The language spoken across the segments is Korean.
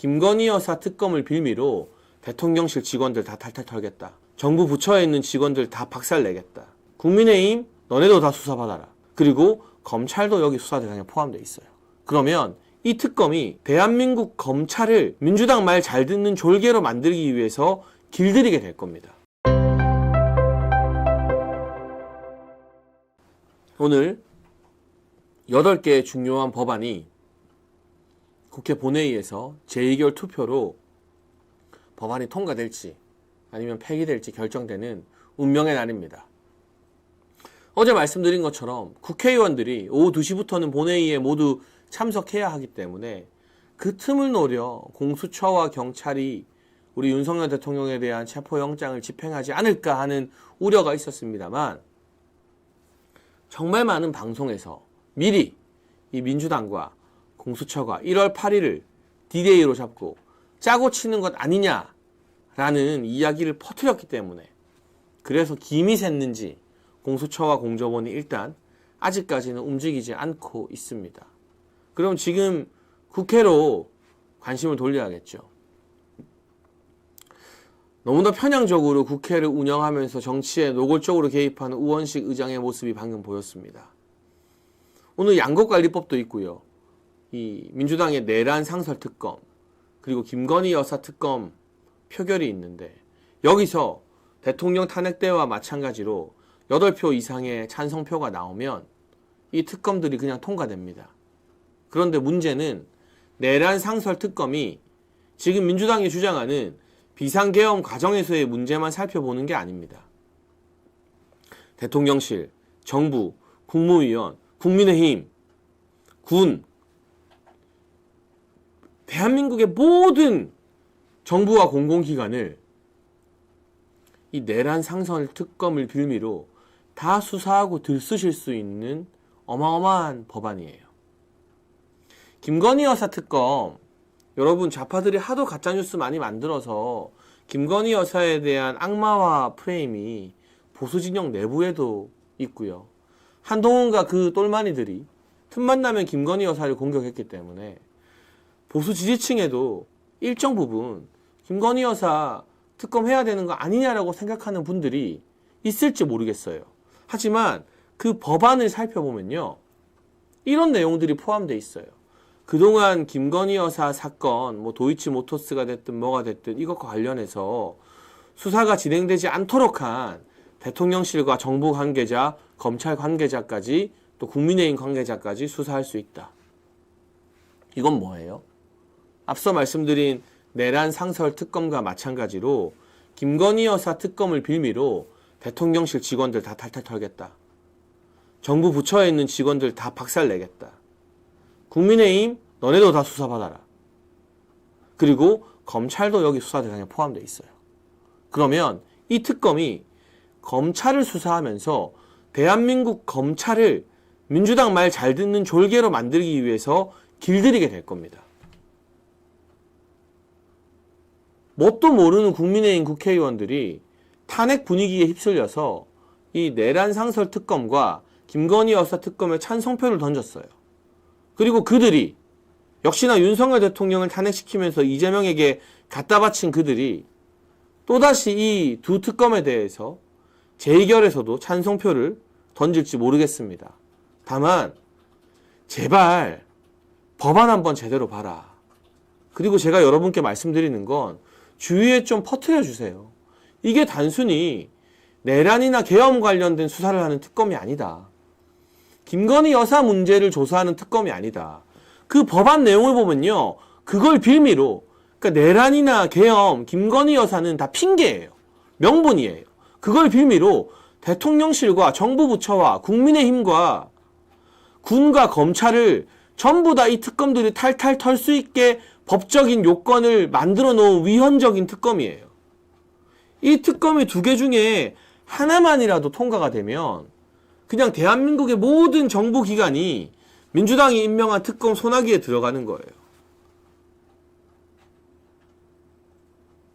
김건희 여사 특검을 빌미로 대통령실 직원들 다 탈탈 털겠다. 정부 부처에 있는 직원들 다 박살내겠다. 국민의힘 너네도 다 수사받아라. 그리고 검찰도 여기 수사 대상에 포함되어 있어요. 그러면 이 특검이 대한민국 검찰을 민주당 말 잘 듣는 졸개로 만들기 위해서 길들이게 될 겁니다. 오늘 8개의 중요한 법안이 국회 본회의에서 제2결 투표로 법안이 통과될지 아니면 폐기될지 결정되는 운명의 날입니다. 어제 말씀드린 것처럼 국회의원들이 오후 2시부터는 본회의에 모두 참석해야 하기 때문에 그 틈을 노려 공수처와 경찰이 우리 윤석열 대통령에 대한 체포영장을 집행하지 않을까 하는 우려가 있었습니다만 정말 많은 방송에서 미리 이 민주당과 공수처가 1월 8일을 D-Day로 잡고 짜고 치는 것 아니냐라는 이야기를 퍼뜨렸기 때문에 그래서 김이 샜는지 공수처와 공정원이 일단 아직까지는 움직이지 않고 있습니다. 그럼 지금 국회로 관심을 돌려야겠죠. 너무나 편향적으로 국회를 운영하면서 정치에 노골적으로 개입하는 우원식 의장의 모습이 방금 보였습니다. 오늘 양곡관리법도 있고요. 이 민주당의 내란 상설 특검 그리고 김건희 여사 특검 표결이 있는데 여기서 대통령 탄핵 때와 마찬가지로 8표 이상의 찬성표가 나오면 이 특검들이 그냥 통과됩니다. 그런데 문제는 내란 상설 특검이 지금 민주당이 주장하는 비상계엄 과정에서의 문제만 살펴보는 게 아닙니다. 대통령실, 정부, 국무위원, 국민의힘, 군, 대한민국의 모든 정부와 공공기관을 이 내란 상설 특검을 빌미로 다 수사하고 들쑤실 수 있는 어마어마한 법안이에요. 김건희 여사 특검, 여러분 좌파들이 하도 가짜뉴스 많이 만들어서 김건희 여사에 대한 악마화 프레임이 보수진영 내부에도 있고요. 한동훈과 그 똘마니들이 틈만 나면 김건희 여사를 공격했기 때문에 보수 지지층에도 일정 부분 김건희 여사 특검해야 되는 거 아니냐라고 생각하는 분들이 있을지 모르겠어요. 하지만 그 법안을 살펴보면요. 이런 내용들이 포함되어 있어요. 그동안 김건희 여사 사건, 도이치모터스가 됐든 뭐가 됐든 이것과 관련해서 수사가 진행되지 않도록 한 대통령실과 정부 관계자, 검찰 관계자까지 또 국민의힘 관계자까지 수사할 수 있다. 이건 뭐예요? 앞서 말씀드린 내란 상설 특검과 마찬가지로 김건희 여사 특검을 빌미로 대통령실 직원들 다 탈탈 털겠다. 정부 부처에 있는 직원들 다 박살내겠다. 국민의힘 너네도 다 수사받아라. 그리고 검찰도 여기 수사 대상에 포함되어 있어요. 그러면 이 특검이 검찰을 수사하면서 대한민국 검찰을 민주당 말 잘 듣는 졸개로 만들기 위해서 길들이게 될 겁니다. 뭣도 모르는 국민의힘 국회의원들이 탄핵 분위기에 휩쓸려서 이 내란 상설 특검과 김건희 여사 특검에 찬성표를 던졌어요. 그리고 그들이 역시나 윤석열 대통령을 탄핵시키면서 이재명에게 갖다 바친 그들이 또다시 이 두 특검에 대해서 제2결에서도 찬성표를 던질지 모르겠습니다. 다만 제발 법안 한번 제대로 봐라. 그리고 제가 여러분께 말씀드리는 건 주위에 좀 퍼뜨려 주세요. 이게 단순히 내란이나 계엄 관련된 수사를 하는 특검이 아니다. 김건희 여사 문제를 조사하는 특검이 아니다. 그 법안 내용을 보면요. 그걸 빌미로 그러니까 내란이나 계엄, 김건희 여사는 다 핑계예요. 명분이에요. 그걸 빌미로 대통령실과 정부 부처와 국민의힘과 군과 검찰을 전부 다 이 특검들이 탈탈 털 수 있게 법적인 요건을 만들어 놓은 위헌적인 특검이에요. 이 특검이 2개 중에 하나만이라도 통과가 되면 그냥 대한민국의 모든 정부기관이 민주당이 임명한 특검 소나기에 들어가는 거예요.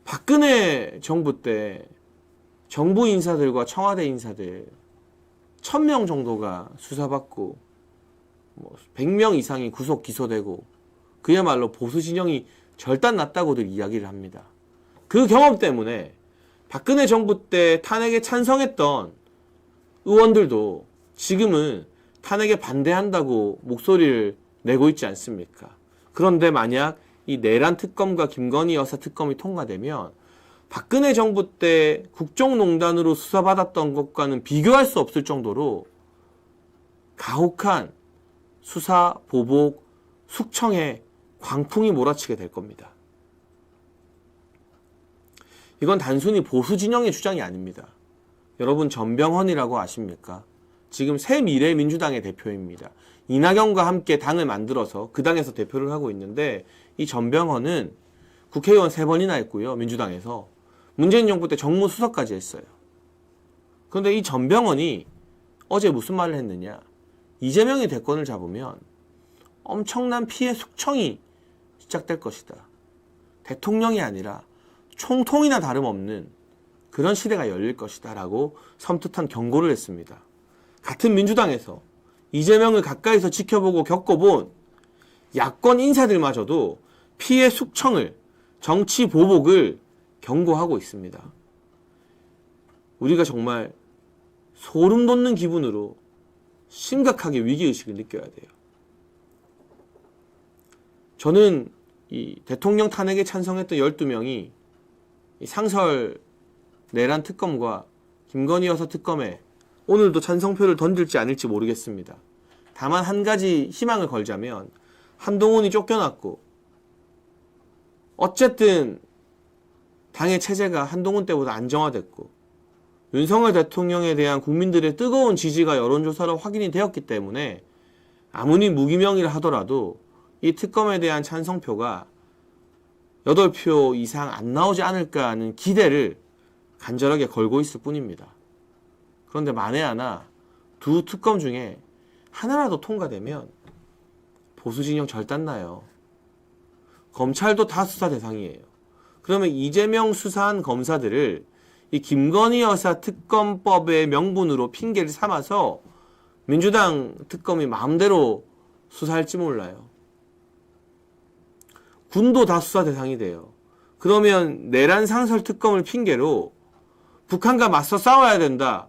박근혜 정부 때 정부 인사들과 청와대 인사들 1000명 정도가 수사받고 100명 이상이 구속 기소되고 그야말로 보수 진영이 절단 났다고들 이야기를 합니다. 그 경험 때문에 박근혜 정부 때 탄핵에 찬성했던 의원들도 지금은 탄핵에 반대한다고 목소리를 내고 있지 않습니까? 그런데 만약 이 내란 특검과 김건희 여사 특검이 통과되면 박근혜 정부 때 국정농단으로 수사받았던 것과는 비교할 수 없을 정도로 가혹한 수사, 보복, 숙청에 광풍이 몰아치게 될 겁니다. 이건 단순히 보수 진영의 주장이 아닙니다. 여러분 전병헌이라고 아십니까? 지금 새미래민주당의 대표입니다. 이낙연과 함께 당을 만들어서 그 당에서 대표를 하고 있는데 이 전병헌은 국회의원 3번이나 했고요. 민주당에서. 문재인 정부 때 정무수석까지 했어요. 그런데 이 전병헌이 어제 무슨 말을 했느냐. 이재명이 대권을 잡으면 엄청난 피해 숙청이 시작될 것이다. 대통령이 아니라 총통이나 다름없는 그런 시대가 열릴 것이다 라고 섬뜩한 경고를 했습니다. 같은 민주당에서 이재명을 가까이서 지켜보고 겪어본 야권 인사들마저도 피해 숙청을, 정치 보복을 경고하고 있습니다. 우리가 정말 소름 돋는 기분으로 심각하게 위기의식을 느껴야 돼요. 저는 이 대통령 탄핵에 찬성했던 12명이 이 상설 내란 특검과 김건희 여사 특검에 오늘도 찬성표를 던질지 않을지 모르겠습니다. 다만 한 가지 희망을 걸자면 한동훈이 쫓겨났고 어쨌든 당의 체제가 한동훈 때보다 안정화됐고 윤석열 대통령에 대한 국민들의 뜨거운 지지가 여론조사로 확인이 되었기 때문에 아무리 무기명이라 하더라도 이 특검에 대한 찬성표가 8표 이상 안 나오지 않을까 하는 기대를 간절하게 걸고 있을 뿐입니다. 그런데 만에 하나 두 특검 중에 하나라도 통과되면 보수진영 절단나요. 검찰도 다 수사 대상이에요. 그러면 이재명 수사한 검사들을 이 김건희 여사 특검법의 명분으로 핑계를 삼아서 민주당 특검이 마음대로 수사할지 몰라요. 군도 다 수사 대상이 돼요. 그러면 내란 상설 특검을 핑계로 북한과 맞서 싸워야 된다.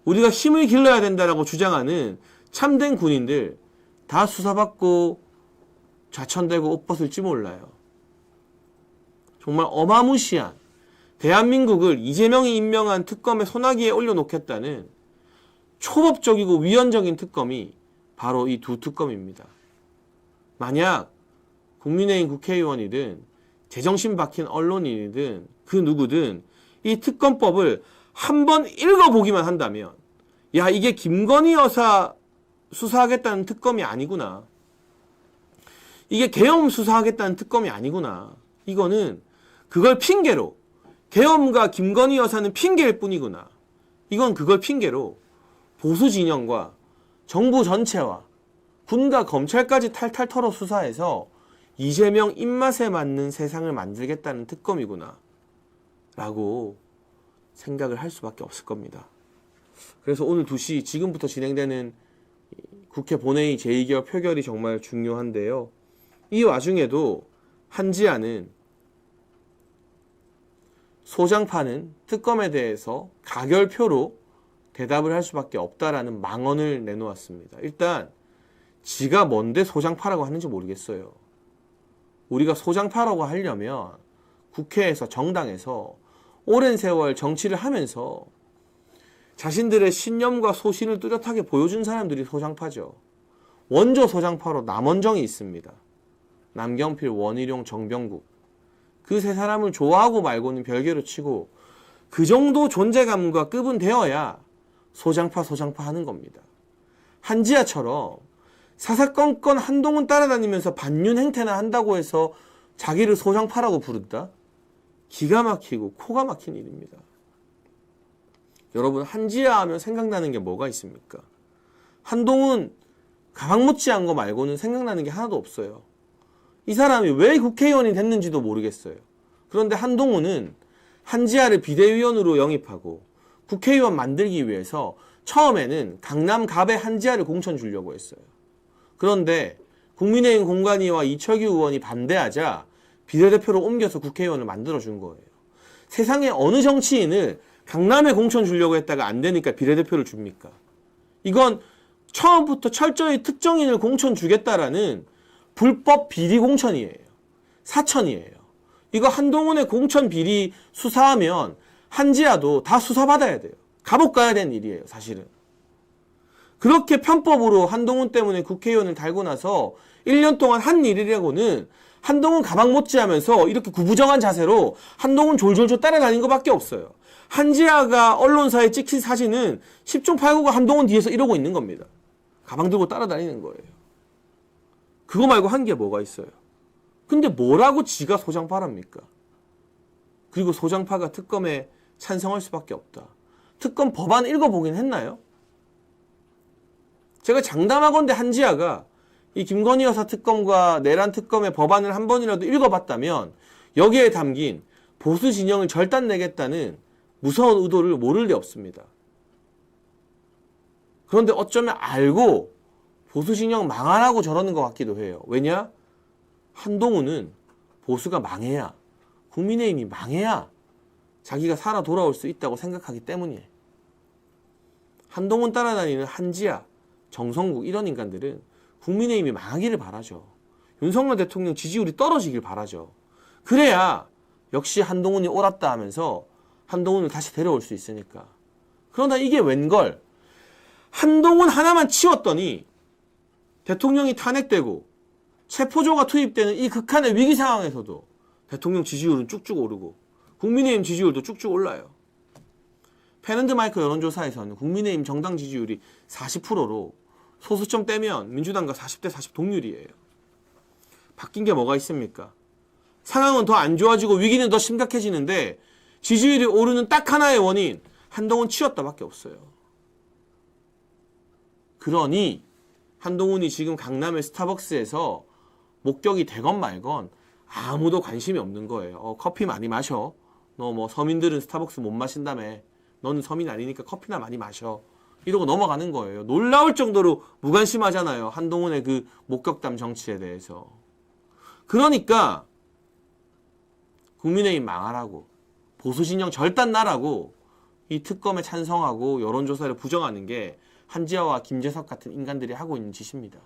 우리가 힘을 길러야 된다라고 주장하는 참된 군인들 다 수사받고 좌천되고 옷 벗을지 몰라요. 정말 어마무시한 대한민국을 이재명이 임명한 특검의 소나기에 올려놓겠다는 초법적이고 위헌적인 특검이 바로 이 두 특검입니다. 만약 국민의힘 국회의원이든 제정신 박힌 언론인이든 그 누구든 이 특검법을 한번 읽어보기만 한다면 야 이게 김건희 여사 수사하겠다는 특검이 아니구나. 이게 계엄 수사하겠다는 특검이 아니구나. 이거는 그걸 핑계로 계엄과 김건희 여사는 핑계일 뿐이구나. 이건 그걸 핑계로 보수 진영과 정부 전체와 군과 검찰까지 탈탈 털어 수사해서 이재명 입맛에 맞는 세상을 만들겠다는 특검이구나 라고 생각을 할 수밖에 없을 겁니다. 그래서 오늘 2시 지금부터 진행되는 국회 본회의 제2개월 표결이 정말 중요한데요. 이 와중에도 한지아는 소장파는 특검에 대해서 가결표로 대답을 할 수밖에 없다라는 망언을 내놓았습니다. 일단 지가 뭔데 소장파라고 하는지 모르겠어요. 우리가 소장파라고 하려면 국회에서 정당에서 오랜 세월 정치를 하면서 자신들의 신념과 소신을 뚜렷하게 보여준 사람들이 소장파죠. 원조 소장파로 남원정이 있습니다. 남경필, 원희룡, 정병국. 그 세 사람을 좋아하고 말고는 별개로 치고 그 정도 존재감과 급은 되어야 소장파 하는 겁니다. 한지아처럼 사사건건 한동훈 따라다니면서 반윤 행태나 한다고 해서 자기를 소장파라고 부른다? 기가 막히고 코가 막힌 일입니다. 여러분 한지아 하면 생각나는 게 뭐가 있습니까? 한동훈 가방 못지한 거 말고는 생각나는 게 하나도 없어요. 이 사람이 왜 국회의원이 됐는지도 모르겠어요. 그런데 한동훈은 한지아를 비대위원으로 영입하고 국회의원 만들기 위해서 처음에는 강남 갑에 한지아를 공천 주려고 했어요. 그런데 국민의힘 공관위와 이철규 의원이 반대하자 비례대표로 옮겨서 국회의원을 만들어준 거예요. 세상에 어느 정치인을 강남에 공천 주려고 했다가 안 되니까 비례대표를 줍니까? 이건 처음부터 철저히 특정인을 공천 주겠다라는 불법 비리 공천이에요. 사천이에요. 이거 한동훈의 공천 비리 수사하면 한지아도 다 수사받아야 돼요. 감옥 가야 되는 일이에요, 사실은. 그렇게 편법으로 한동훈 때문에 국회의원을 달고 나서 1년 동안 한 일이라고는 한동훈 가방 못지 하면서 이렇게 구부정한 자세로 한동훈 졸졸졸 따라다닌 것밖에 없어요. 한지아가 언론사에 찍힌 사진은 10중 8구가 한동훈 뒤에서 이러고 있는 겁니다. 가방 들고 따라다니는 거예요. 그거 말고 한 게 뭐가 있어요? 근데 뭐라고 지가 소장파랍니까? 그리고 소장파가 특검에 찬성할 수밖에 없다. 특검 법안 읽어보긴 했나요? 제가 장담하건대 한지아가 이 김건희 여사 특검과 내란 특검의 법안을 한 번이라도 읽어봤다면 여기에 담긴 보수 진영을 절단내겠다는 무서운 의도를 모를 리 없습니다. 그런데 어쩌면 알고 보수 진영 망하라고 저러는 것 같기도 해요. 왜냐? 한동훈은 보수가 망해야, 국민의힘이 망해야 자기가 살아 돌아올 수 있다고 생각하기 때문이에요. 한동훈 따라다니는 한지아, 정성국 이런 인간들은 국민의힘이 망하기를 바라죠. 윤석열 대통령 지지율이 떨어지길 바라죠. 그래야 역시 한동훈이 옳았다 하면서 한동훈을 다시 데려올 수 있으니까. 그러나 이게 웬걸, 한동훈 하나만 치웠더니 대통령이 탄핵되고 체포조가 투입되는 이 극한의 위기 상황에서도 대통령 지지율은 쭉쭉 오르고 국민의힘 지지율도 쭉쭉 올라요. 펜앤드마이크 여론조사에서는 국민의힘 정당 지지율이 40%로 소수점 떼면 민주당과 40대 40 동률이에요. 바뀐 게 뭐가 있습니까? 상황은 더 안 좋아지고 위기는 더 심각해지는데 지지율이 오르는 딱 하나의 원인, 한동훈 치웠다밖에 없어요. 그러니 한동훈이 지금 강남의 스타벅스에서 목격이 되건 말건 아무도 관심이 없는 거예요. 커피 많이 마셔. 너 뭐 서민들은 스타벅스 못 마신다며. 너는 서민 아니니까 커피나 많이 마셔. 이러고 넘어가는 거예요. 놀라울 정도로 무관심하잖아요. 한동훈의 그 목격담 정치에 대해서. 그러니까 국민의힘 망하라고, 보수진영 절단 나라고 이 특검에 찬성하고 여론조사를 부정하는 게 한지아와 김재석 같은 인간들이 하고 있는 짓입니다.